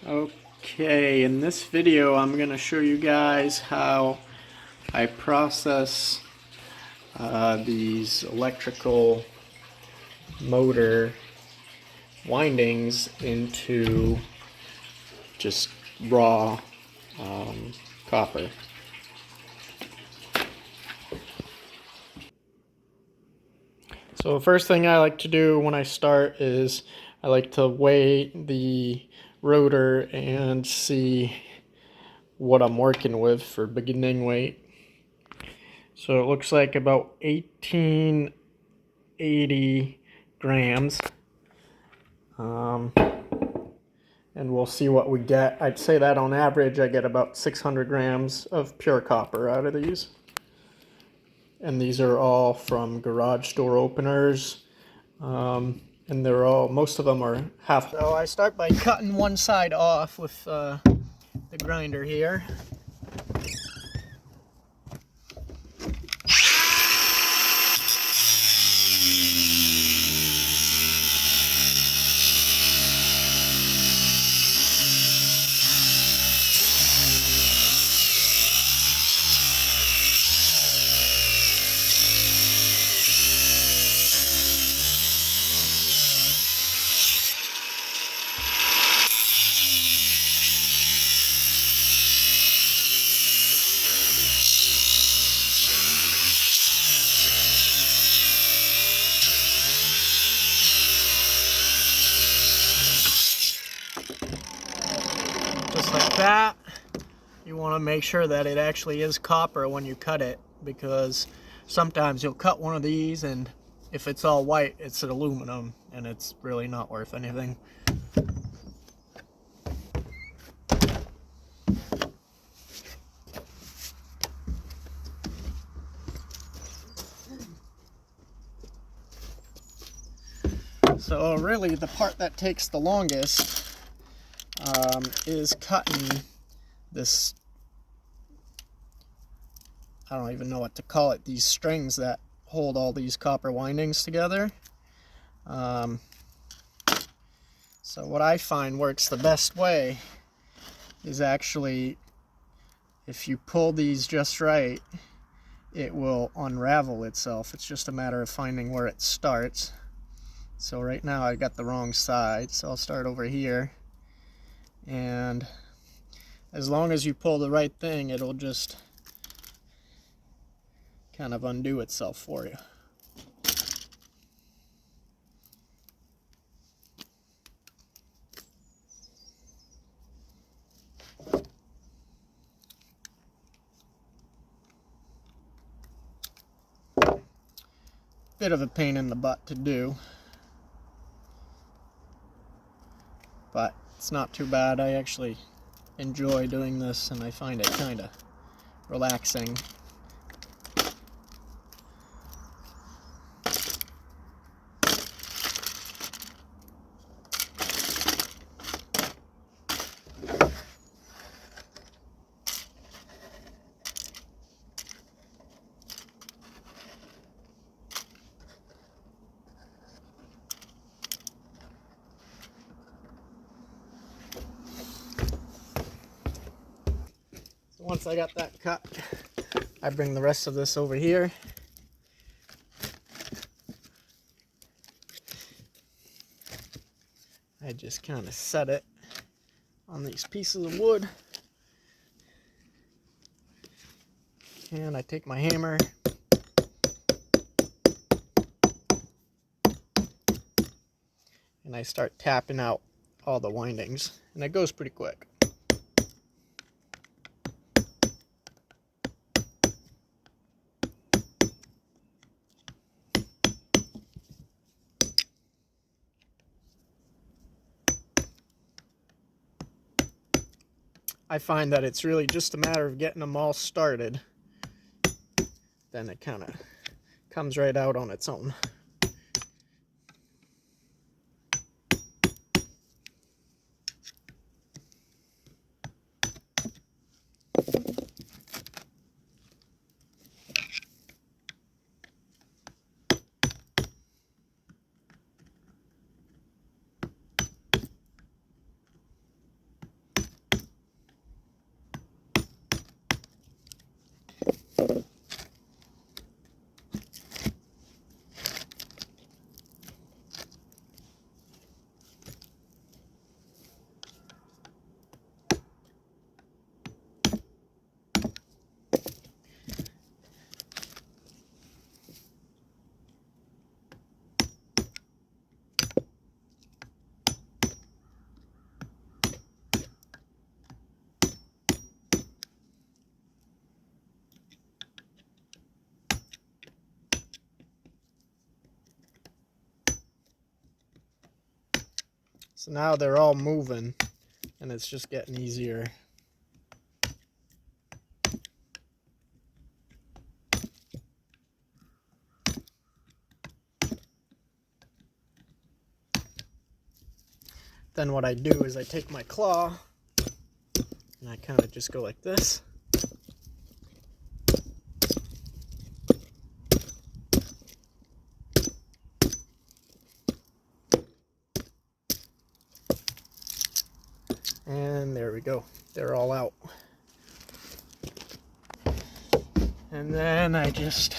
Okay, in this video I'm going to show you guys how I process these electrical motor windings into just raw copper. So the first thing I like to do when I start is I like to weigh the rotor and see what I'm working with for beginning weight. So it looks like about 1880 grams. And we'll see what we get. I'd say that on average I get about 600 grams of pure copper out of these. And these are all from garage door openers. And they're all, most of them are half. So I start by cutting one side off with the grinder here. Just like that. You want to make sure that it actually is copper when you cut it, because sometimes you'll cut one of these and if it's all white, it's an aluminum and it's really not worth anything. So really the part that takes the longest is cutting this, I don't even know what to call it, these strings that hold all these copper windings together. So what I find works the best way is actually, if you pull these just right, it will unravel itself. It's just a matter of finding where it starts. So right now I got the wrong side, so I'll start over here. And as long as you pull the right thing, it'll just kind of undo itself for you. Bit of a pain in the butt to do, but it's not too bad. I actually enjoy doing this and I find it kind of relaxing. Once I got that cut, I bring the rest of this over here. I just kind of set it on these pieces of wood. And I take my hammer and I start tapping out all the windings. And it goes pretty quick. I find that it's really just a matter of getting them all started. Then it kind of comes right out on its own. So now they're all moving and it's just getting easier. Then what I do is I take my claw and I kind of just go like this. And there we go. They're all out. And then I just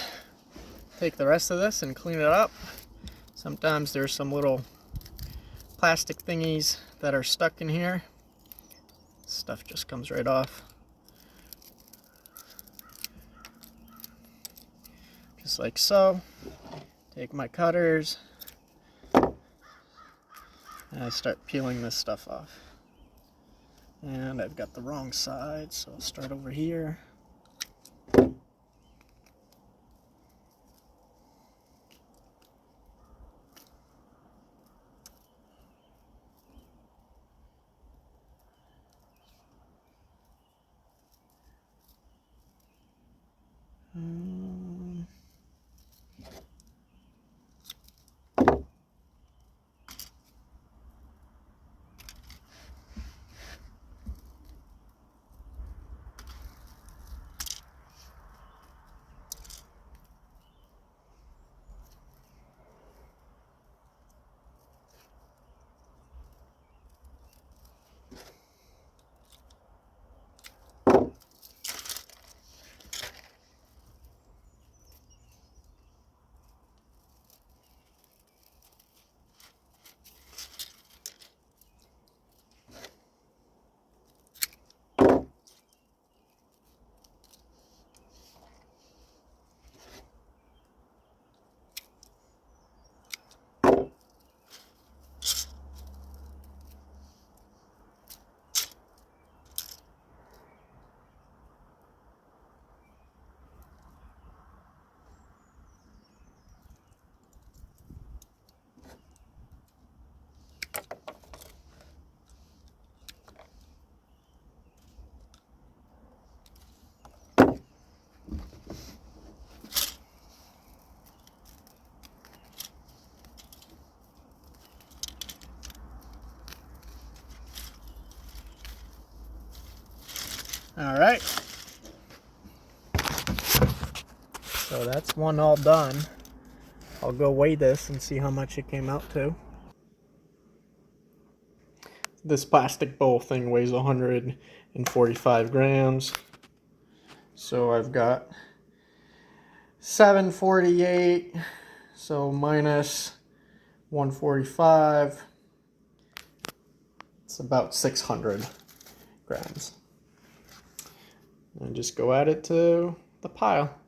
take the rest of this and clean it up. Sometimes there's some little plastic thingies that are stuck in here. Stuff just comes right off. Just like so. Take my cutters and I start peeling this stuff off. And I've got the wrong side, so I'll start over here. All right. So that's one all done. I'll go weigh this and see how much it came out to. This plastic bowl thing weighs 145 grams. So I've got 748, so minus 145. It's about 600 grams. And just go add it to the pile.